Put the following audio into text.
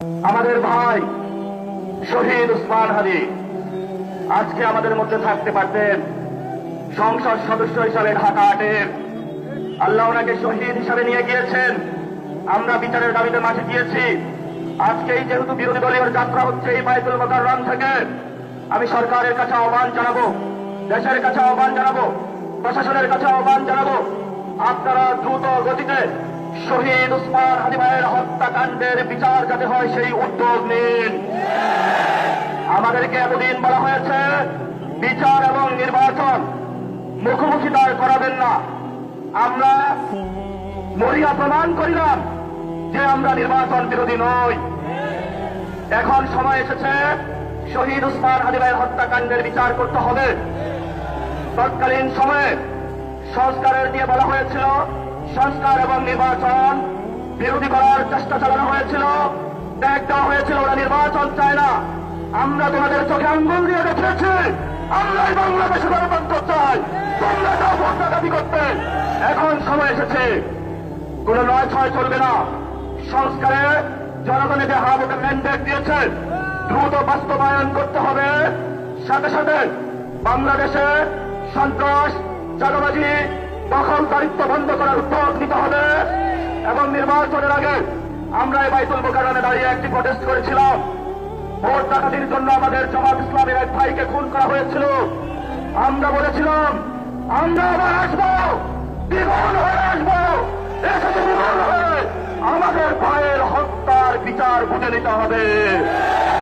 আমাদের ভাই শহীদ উসমান হাদি আজকে আমাদের মধ্যে থাকতে পারতেন। সংসদ সদস্য হিসাবে ঢাকা 8-এর আল্লাহ ওনাকে শহীদ হিসাবে নিয়ে গিয়েছেন। আমরা বিচারের দাবিতে মাঠে গিয়েছি। আজকেই যেহেতু বিরোধী দলীয় যাত্রা হচ্ছে এই বাইতুল মোকাররম থেকে, আমি সরকারের কাছে আহ্বান জানাবো, দেশের কাছে আহ্বান জানাবো, প্রশাসনের কাছে আহ্বান জানাবো, আপনারা দ্রুত গতিতে শহীদ উসমান হাদি ভাইয়ের হত্যাকাণ্ডের বিচার যাতে হয় সেই উদ্যোগ নিন। আমাদেরকে এতদিন বলা হয়েছে বিচার এবং নির্বাচন মুখোমুখি দাঁড় করাবেন না। আমরা মরিয়া প্রমাণ করিলাম যে আমরা নির্বাচন বিরোধী নই। এখন সময় এসেছে শহীদ উসমান হাদি ভাইয়ের হত্যাকাণ্ডের বিচার করতে হবে। তৎকালীন সময়ে সংস্কারের দিয়ে বলা হয়েছিল সংস্কার এবং নির্বাচন বিরোধী করার চেষ্টা চালানো হয়েছিল, ত্যাগ দেওয়া হয়েছিল, ওরা নির্বাচন চায় না। আমরা তোমাদের চোখে আঙ্গুল দিয়ে দেখিয়েছি আমরাই বাংলাদেশে গণতন্ত্র চাই, তোমরা যাও ভোটটা দাবি করতে। এখন সময় এসেছে, কোন 9-6 চলবে না। সংস্কারে জনগণে যে হাবুকে ম্যান্ডেট দিয়েছে দ্রুত বাস্তবায়ন করতে হবে। সাথে সাথে বাংলাদেশে সন্ত্রাস, চাঁদাবাজি, দখলদারিত্ব বন্ধ করার উদ্যোগ নিতে হবে। এবং নির্বাচনের আগে আমরা এই বাইতুল মোকাররমে দাঁড়িয়ে একটি প্রটেস্ট করেছিলাম। ভোট ডাকাতির জন্য আমাদের জামাত ইসলামের এক ভাইকে খুন করা হয়েছিল। আমরা বলেছিলাম আমরা আবার আসবো, দ্বিগুণ হয়ে আসবো, এসে দ্বিগুণ হয়ে আমাদের ভাইয়ের হত্যার বিচার বুঝে নিতে হবে।